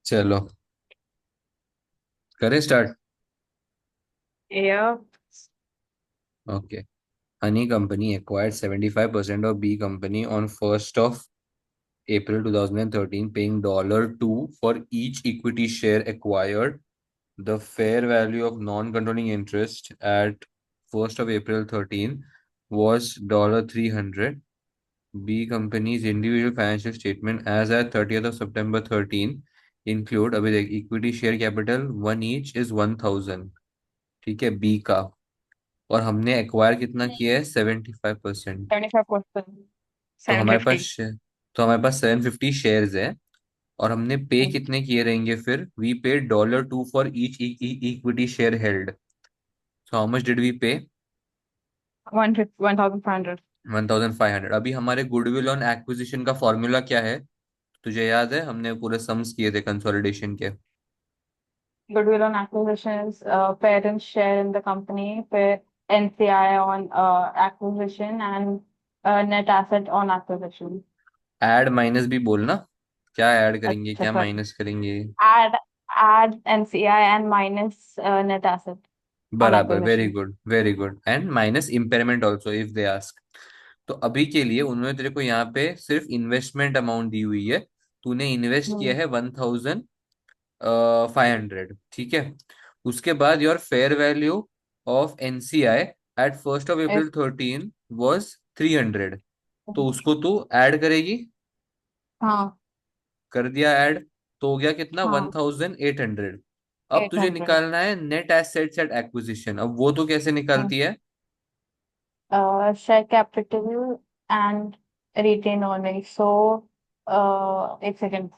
चलो, करें start. Yeah. Okay. Honey company acquired 75% of B company on 1st of April 2013, paying $2 for each equity share acquired. The fair value of non-controlling interest at 1st of April 13 was $300. B company's individual financial statement as at 30th of September 13 include, अभी देख, equity share capital one each is 1000। ठीक है, B का। और हमने acquire कितना किया है? 75%। 75%. तो हमारे पास 750. तो हमारे पास 750 शेयर्स है। और हमने पे कितने किए रहेंगे फिर? We pay $2 for each equity share held. So how much did we pay? 1,500. 1500। अभी हमारे गुडविल ऑन एक्विजिशन का फॉर्मूला क्या है? तुझे याद है? हमने पूरे सम्स किए थे कंसोलिडेशन के। Goodwill on acquisitions, parents share in the company, NCI on acquisition, and net asset on acquisition. Add minus भी बोलना। क्या ऐड करेंगे, अच्छा, क्या sorry. माइनस करेंगे? Add NCI and minus net asset on बराबर, very acquisition. Good very good. And minus impairment also if they ask. तो अभी के लिए उन्होंने तेरे को यहाँ पे सिर्फ इन्वेस्टमेंट अमाउंट दी हुई है। तूने इन्वेस्ट किया Hmm. है 1500। ठीक है। उसके बाद your fair value of NCI at 1st of April Is 13 was 300। तो उसको तू ऐड करेगी। हाँ. कर दिया ऐड। तो हो गया कितना? वन हाँ. थाउजेंड एट हंड्रेड अब तुझे 800. निकालना है नेट एसेट्स एट एक्विजिशन। अब वो तो कैसे निकालती है? Share capital and retain earnings. So, एक second.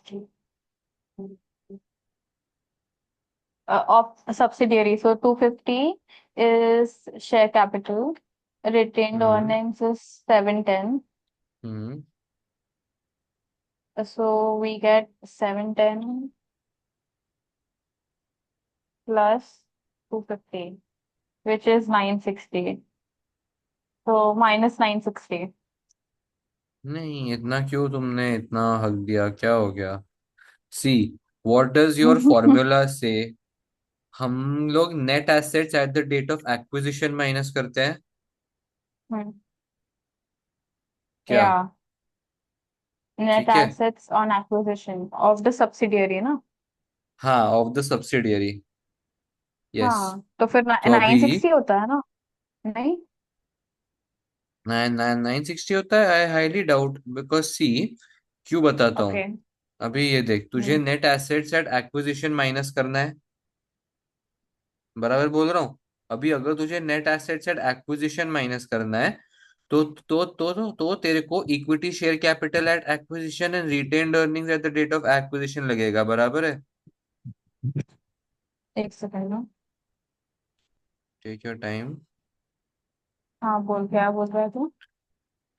Of subsidiary. So 250 is share capital. Retained hmm. earnings is 710. Hmm. So we get 710 plus 250, which is 960. So minus 960. नहीं, इतना क्यों तुमने इतना हक दिया? क्या हो गया? See, what does your formula say? हम लोग net assets at the date of acquisition minus करते हैं। Hmm. क्या? Yeah. Net ठीक है। assets on acquisition of the subsidiary, ना? हाँ, ऑफ द सब्सिडियरी। यस। हाँ, तो फिर तो अभी 960 होता है ना? नहीं. 960 होता है। I highly doubt, because see, क्यों बताता हूँ। ओके. अभी ये देख, तुझे hmm. Net assets at acquisition minus करना है। बराबर बोल रहा हूँ? अभी अगर तुझे net assets at acquisition minus करना है तो तेरे को equity share capital at acquisition and retained earnings at the date of acquisition लगेगा। बराबर है? एक सेकंड ना. Take your time. हाँ, बोल, क्या बोल रहा है तू?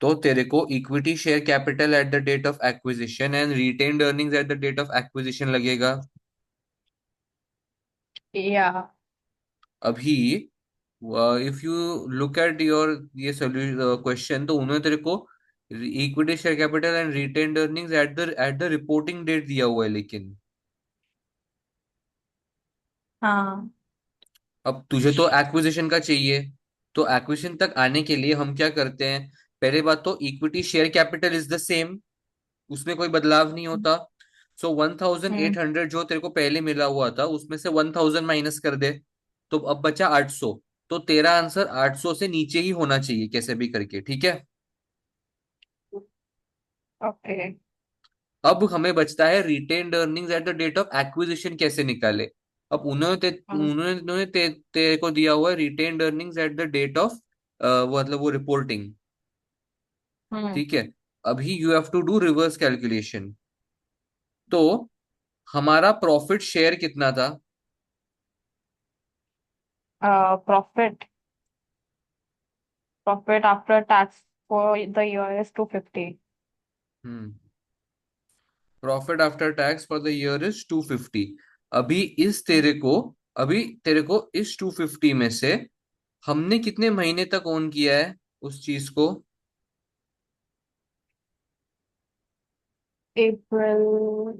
तो तेरे को equity share capital at the date of acquisition and retained earnings at the date of acquisition लगेगा। या. अभी if you look at your ये क्वेश्चन, तो उन्होंने तेरे को equity share capital and retained earnings at the reporting date दिया हुआ है। लेकिन हाँ. अब तुझे तो एक्विजिशन का चाहिए। तो एक्विजिशन तक आने के लिए हम क्या करते हैं? पहले बात तो equity share capital is the same, उसमें कोई बदलाव नहीं होता। सो 1800 जो तेरे को पहले मिला हुआ था उसमें से 1000 माइनस कर दे। तो अब बचा 800। तो तेरा आंसर 800 से नीचे ही होना चाहिए कैसे भी करके। ठीक है। ओके. अब हमें बचता है retained earnings at the date of acquisition कैसे निकाले। अब तेरे को दिया हुआ है retained earnings at the date of मतलब वो रिपोर्टिंग। हम्म. ठीक है। अभी you have to do reverse calculation. तो हमारा प्रॉफिट शेयर कितना था? Profit profit after tax for the year is 250. हम्म। Profit after tax for the year is 250। अभी इस तेरे को अभी तेरे को इस 250 में से हमने कितने महीने तक ओन किया है उस चीज को? April,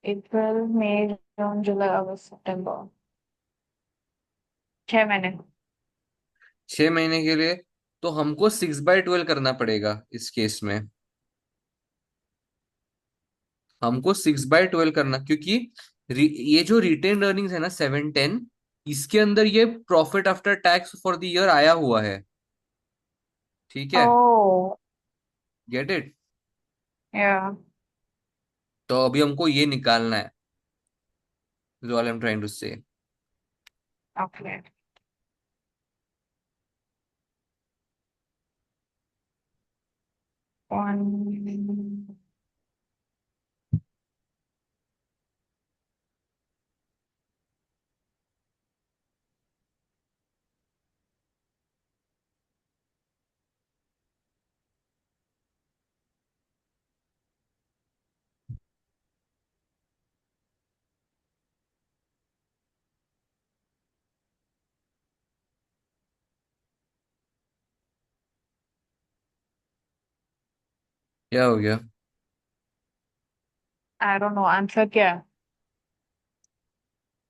April, May, June, July, August, September. 6 महीने। 6 महीने के लिए तो हमको 6/12 करना पड़ेगा इस केस में। हमको 6/12 करना, क्योंकि ये जो रिटेन अर्निंग्स है ना 710, इसके अंदर ये profit after tax for the year आया हुआ है। ठीक है। Oh, get it. yeah. तो अभी हमको ये निकालना है, all I am trying to say. Okay. One. क्या हो गया? I don't know. Answer क्या है?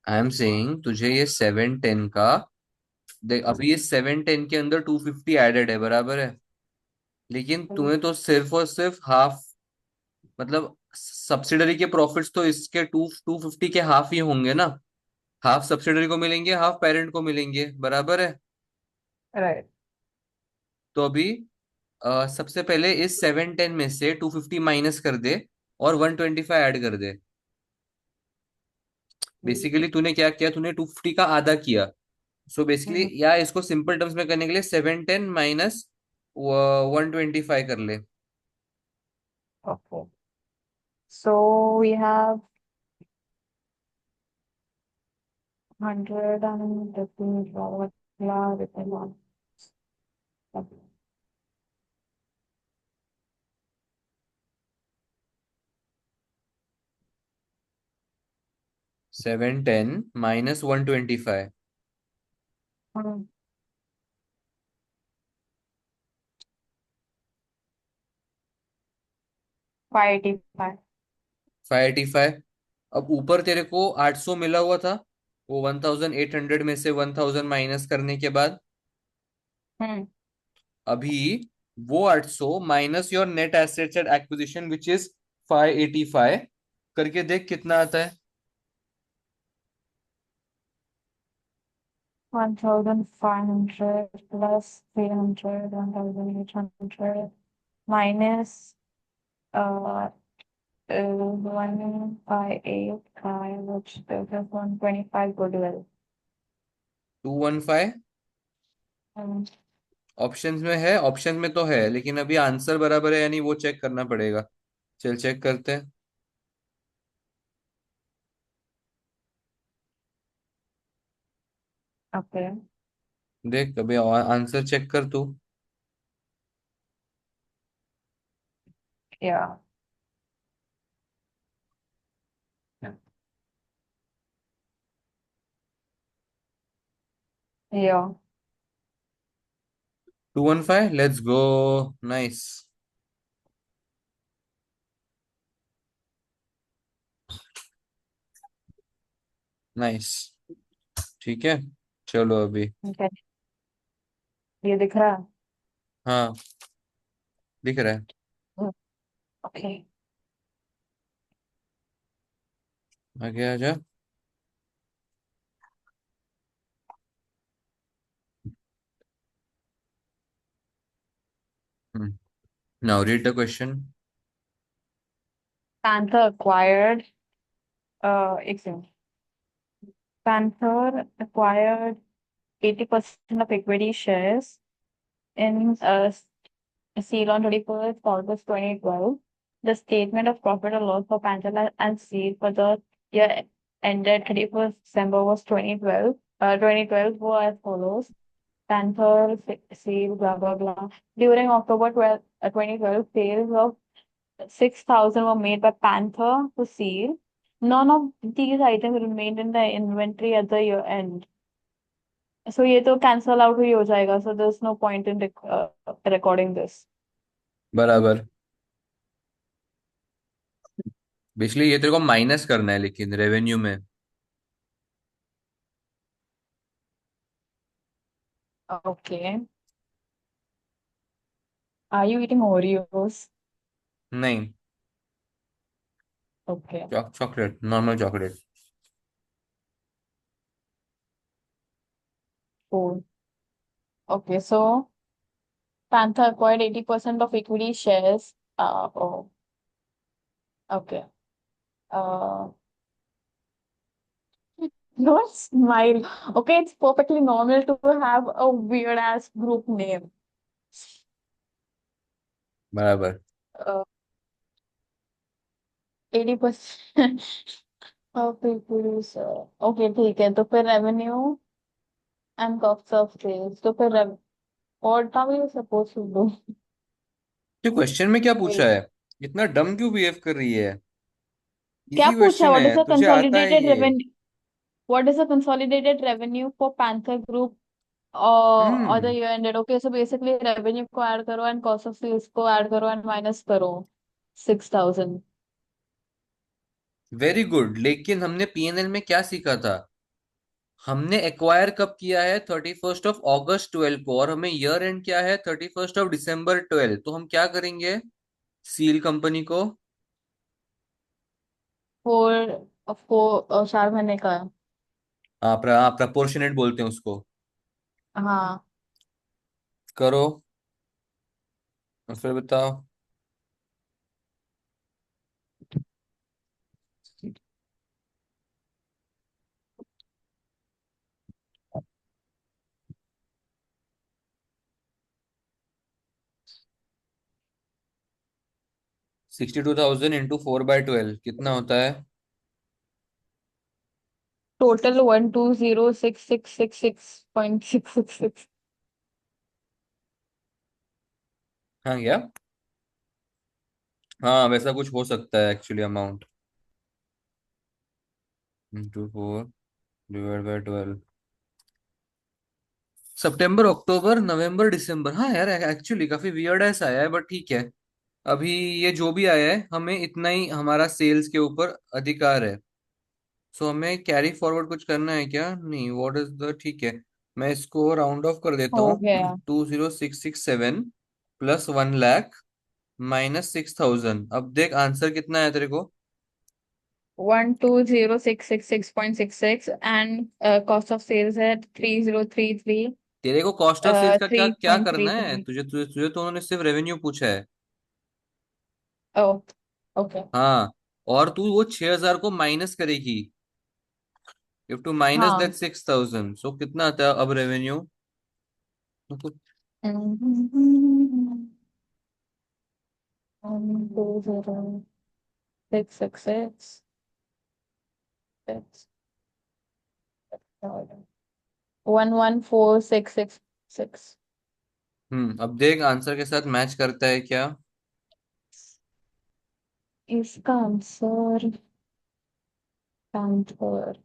आई एम सेइंग तुझे ये 710 का, देख अभी ये 710 के अंदर 250 एडेड है, बराबर है। लेकिन तुम्हें तो सिर्फ और सिर्फ हाफ, मतलब सब्सिडरी के प्रॉफिट्स तो इसके 250 के हाफ ही होंगे ना। हाफ सब्सिडरी को मिलेंगे, हाफ पेरेंट को मिलेंगे, बराबर है। Right. तो अभी सबसे पहले इस 710 में से 250 माइनस कर दे और 125 ऐड कर दे। बेसिकली तूने क्या किया, तूने 250 का आधा किया। सो बेसिकली, Mm, या इसको सिंपल टर्म्स में करने के लिए 710 माइनस 125 कर ले। okay. So we have 115 written on. 710 minus 125। 585. 585। अब ऊपर तेरे को 800 मिला हुआ था, वो 1800 में से 1000 माइनस करने के बाद, Hmm. अभी वो 800 minus your net assets at acquisition which is 585 करके देख कितना आता है। 1,500 plus 300, 1,800 minus 1,585, which is 125 goodwill. 215 Hmm. Options में है, ऑप्शन में तो है, लेकिन अभी आंसर बराबर है या नहीं वो चेक करना पड़ेगा। चल चेक करते हैं। Okay. देख अभी आंसर चेक कर तू। Yeah. Yeah. 215, let's go. Nice. Nice. ठीक है। चलो अभी। Okay. ये दिख रहा है? हाँ, दिख रहा है। Hmm. Okay. आगे आ जा। Now read the question. Panther acquired, एक second. Panther acquired 80% of equity shares in Seal on 21st August 2012. The statement of profit or loss for Panther and Seal for the year ended 31st December was 2012. 2012 were as follows. Panther, Seal, blah, blah, blah. During October 2012, sales of 6,000 were made by Panther to Seal. None of these items remained in the inventory at the year end. So ये तो cancel out ही हो जाएगा. So there's no point in recording this. बराबर। Basically ये तेरे को minus करना है लेकिन रेवेन्यू में। Okay. Are you eating Oreos? नहीं, Okay. Chocolate, normal chocolate. Cool. Okay. So Panther acquired 80% of equity shares. Oh, okay. Uh, don't smile. Okay, it's perfectly normal to have a weird ass group name. बराबर। 80% of equity share. Okay, ठीक है, तो फिर revenue and cost of sales. तो फिर what are we supposed to do? तो question में क्या पूछा Wait. है? इतना डम क्यों बिहेव कर रही है? क्या इजी पूछा? क्वेश्चन What is है, the तुझे आता है consolidated ये। revenue? What is the consolidated revenue for Panther Group or the hmm. year ended? Okay, so basically revenue को add करो and cost of sales को add करो and minus करो 6,000. वेरी गुड, लेकिन हमने पीएनएल में क्या सीखा था? हमने एक्वायर कब किया है? 31 ऑफ अगस्त 12 को, और हमें ईयर एंड क्या है? 31 ऑफ डिसम्बर 12। तो हम क्या करेंगे सील कंपनी को? फोर 4 महीने का है. हाँ, प्रपोर्शनेट बोलते हैं उसको। हाँ. करो, और फिर बताओ। 62,000 इंटू 4/12 कितना होता है? टोटल 120,666.666. हाँ क्या? हाँ, वैसा कुछ हो सकता है actually amount. Into 4 divide by 12। सितंबर, अक्टूबर, नवंबर, दिसंबर। हाँ यार, एक्चुअली काफी वियर्ड ऐसा आया है, बट ठीक है। अभी ये जो भी आया है, हमें इतना ही हमारा सेल्स के ऊपर अधिकार है। सो हमें कैरी फॉरवर्ड कुछ करना है क्या? नहीं, व्हाट इज द, ठीक है। मैं इसको राउंड ऑफ कर देता हो हूँ। गया. 20,667 प्लस 1 लाख माइनस 6,000। अब देख आंसर कितना है तेरे को। 120,666.66 एंड कॉस्ट ऑफ सेल्स है 3033. तेरे को कॉस्ट ऑफ सेल्स का क्या थ्री क्या पॉइंट थ्री करना है? थ्री तुझे तुझे तुझे तो उन्होंने सिर्फ रेवेन्यू पूछा है। ओह. ओके. हाँ, और तू वो 6,000 को माइनस करेगी। You have to minus that हाँ. 6,000। सो कितना आता है अब रेवेन्यू? 114,666. अब देख आंसर के साथ मैच करता है क्या? इसका आंसर पैंथर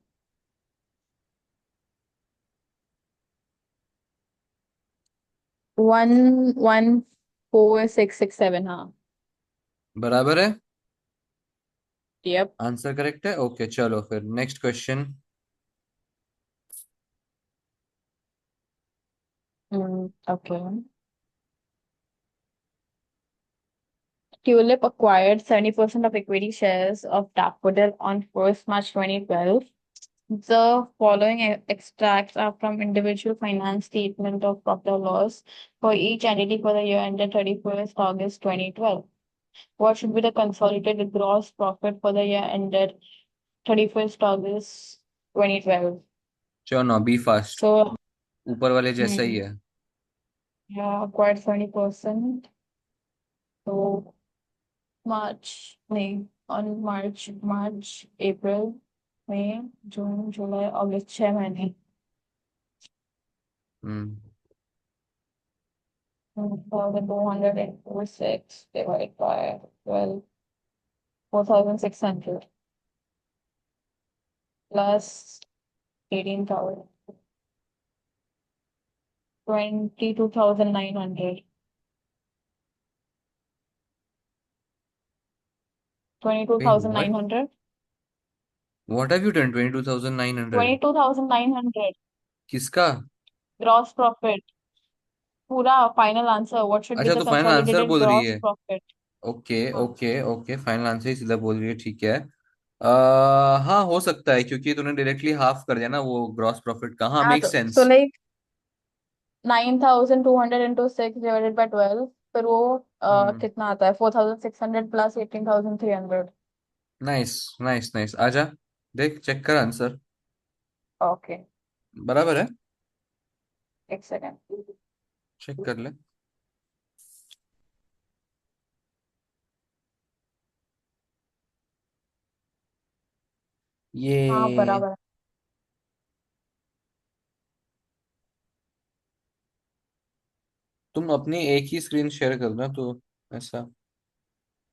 114,667. हाँ. बराबर है। यप. आंसर करेक्ट है। ओके, चलो फिर next question. Okay. Tulip acquired 70% of equity shares of Daffodil on 1st March 2012. The following extracts are from individual finance statement of profit or loss for each entity for the year ended 31st August 2012. What should be the consolidated gross profit for the year ended 31st August 2012? चलो ना, B fast. So, ऊपर वाले जैसा ही hmm, है। yeah, acquired 70%. So, March, May, on March, April, May, June, July, August, 6 महीने. हम्म 1,246 divided by 12, 4,600 plus 18,000, 22,900. Wait, 22,900. what have you done? 22,900. 22,900 किसका? gross profit. पूरा final answer. What should be अच्छा, the तो final answer consolidated बोल रही gross है? profit? Okay हाँ okay okay, final answer ही सीधा बोल रही है, ठीक है। हाँ, हो सकता है, क्योंकि तूने डायरेक्टली हाफ कर दिया ना वो ग्रॉस प्रॉफिट का। हाँ, हाँ, मेक तो sense. like 9,200 into 6 divided by 12, फिर वो हम्म। कितना आता है? 4,600 plus 18,300. नाइस नाइस नाइस, आजा, देख, चेक कर आंसर। ओके, बराबर है। एक सेकेंड। चेक कर ले। हाँ ये, बराबर है। तुम अपनी एक ही स्क्रीन शेयर करना तो ऐसा,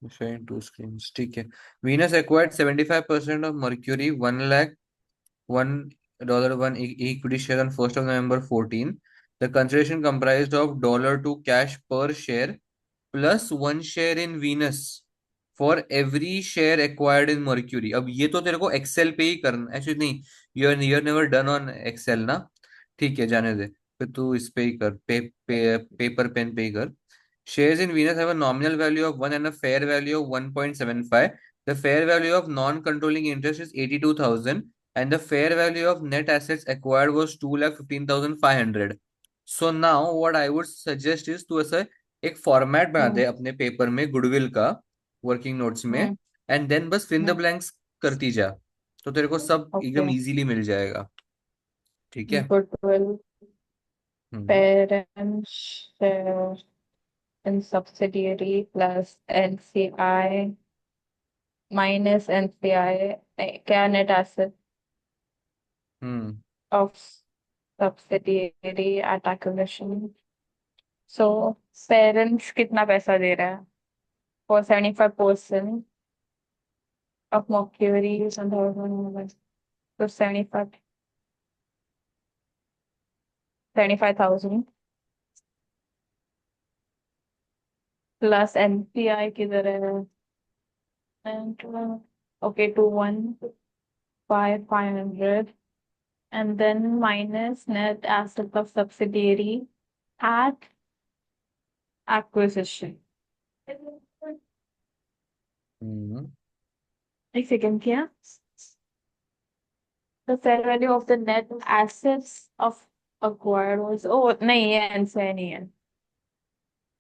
शेयरिंग टू स्क्रीन्स, ठीक है। Venus acquired 75% of mercury, 1 lakh $1 one equity share on 1st of November 14. The consideration comprised of $2 cash per share plus one share in Venus for every share acquired in Mercury. अब ये तो तेरे को Excel पे ही करना, ऐसे नहीं, you're never done on Excel ना। ठीक है, जाने दे, फिर तू इस पे ही कर, पेपर पेन पे ही कर। Shares in Venus have a nominal value of 1 and a fair value of 1.75. The fair value of non-controlling interest is 82,000 and the fair value of net assets acquired was 2,15,500. So now what I would suggest is to ऐसा एक format बना दे हम्म अपने paper में goodwill का, working notes में, हम्म and then बस fill the hmm blanks करती जा, तो तेरे को सब ओके। एकदम इजीली मिल जाएगा। ठीक है। Goodwill, hmm parent share in subsidiary plus NCI minus NCI, क्या net asset hmm of subsidiary at acquisition. So parents कितना पैसा दे रहा है for 75% of Mercury? So 75,000 plus NCI किधर है? And okay, 215,500, and then minus net asset of subsidiary at acquisition. हम्म एक second क्या? The fair value of the net assets of acquired was, oh नहीं, ये NCI नहीं है।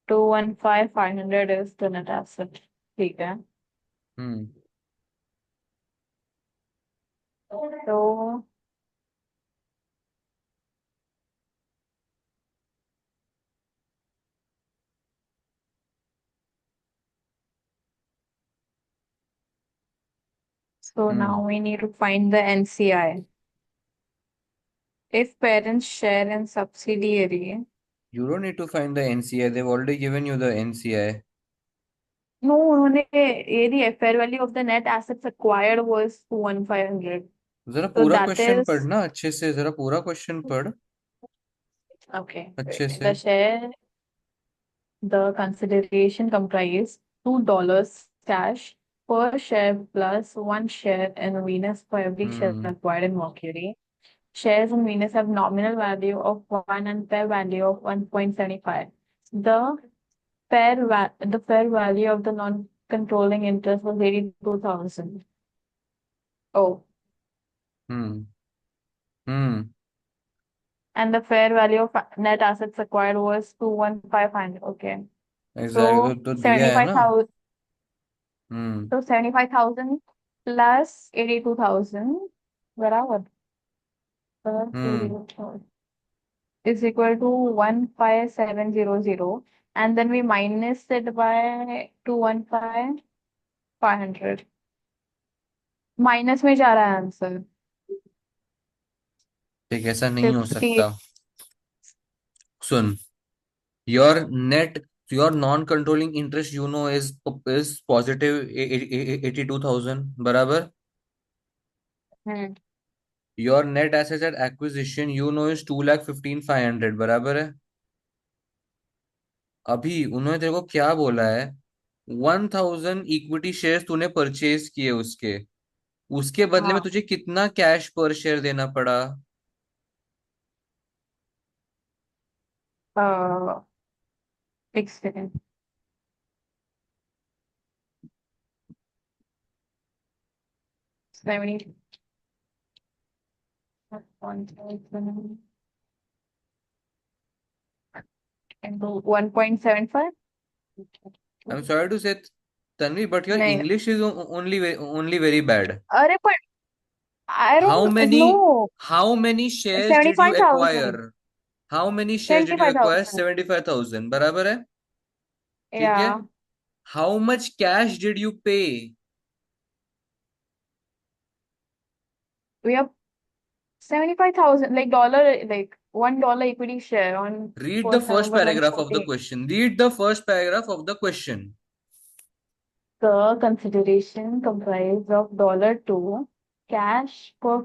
215,500 is the net asset. ठीक है। हम्म तो now hmm we need to find the NCI. If parents share in subsidiary, You don't need to find the NCI. They've already given you the NCI. no, उन्होंने ये दिया, fair value of the net assets acquired was 21500. जरा So पूरा that question is पढ़ना अच्छे से, जरा पूरा क्वेश्चन पढ़ okay. अच्छे Wait. से। The consideration comprised $2 cash per share plus one share in Venus for every share hmm acquired in Mercury. Shares in Venus have nominal value of 1 and fair value of 1.75. The fair value of the non-controlling interest was 82,000. Oh, hmm hmm and the fair value of net assets acquired was 21500. Okay. Exact, So तो दिया है ना। 75,000. हम्म So 75,000 plus 82,000, बराबर, plus hmm 82,000 is equal to 15,700, and then we minus it by 215,500. Minus में जा रहा है answer. ठीक, ऐसा नहीं हो 50। सकता। सुन, your net, your non controlling interest is positive 82,000, बराबर। Hmm your net assets at acquisition is 2,15,500, बराबर है। अभी उन्होंने तेरे को क्या बोला है? 1000 इक्विटी शेयर्स तूने परचेज किए उसके, उसके बदले में हाँ। तुझे कितना कैश पर शेयर देना पड़ा? एक second. 70 into 1.75। I am sorry to say, Tanvi, but your नहीं। English is only very bad. अरे पर I how don't many know. How many shares seventy did you five acquire? Thousand how many shares seventy did you five acquire? Thousand 75,000 बराबर है। ठीक या है। How much cash did you pay? We have 75,000 like dollar, like $1 equity share on Read the 1st first November paragraph of the 2014. question. Read the first paragraph of the question. The consideration comprised of $2 cash per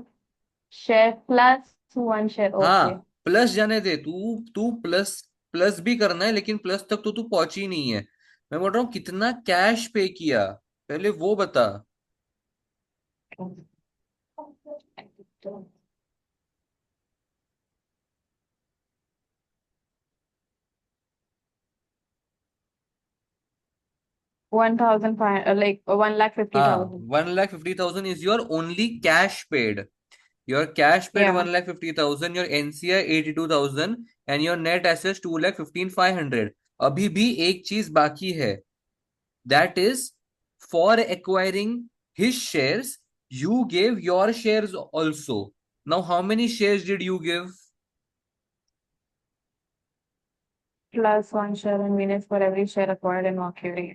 share plus one share. Okay. हाँ, plus जाने दे, तू तू plus plus भी करना है, लेकिन plus तक तो तू पहुंची नहीं है। मैं बोल रहा हूँ कितना कैश पे किया, पहले वो बता। 1,500, like 1,50,000. हाँ, 1,50,000 is your only cash paid. Your cash paid Yeah. 1,50,000, your NCI 82,000, and your net assets 2,15,500। अभी भी एक चीज बाकी है, that is for acquiring his shares you give your shares also. Now how many shares did you give? Plus one share in minutes for every share acquired in Mercury.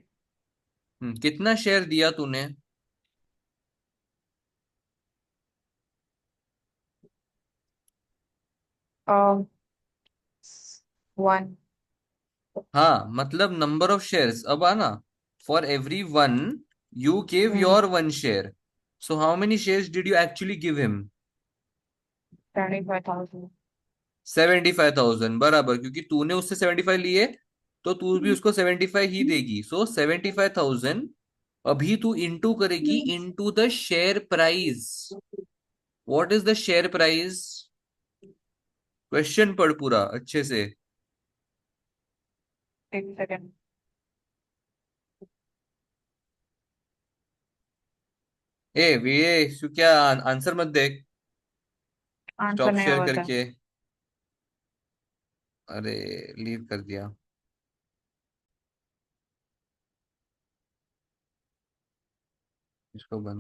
कितना share दिया तूने? Um, one. हाँ, मतलब number of shares अब आना। For every one you give Hmm. Your one share, so how many shares did you actually give him? 75,000. 75,000 बराबर, क्योंकि तूने उससे 75 लिए, तो तू भी उसको 75 ही देगी। सो 75,000 अभी तू इंटू करेगी into the share price. What is the share price? Question पढ़ पूरा अच्छे से। एक सेकेंड। ये क्या आंसर मत देख, आंसर स्टॉप नहीं शेयर होता है। करके। अरे, लीव कर दिया इसको बंद।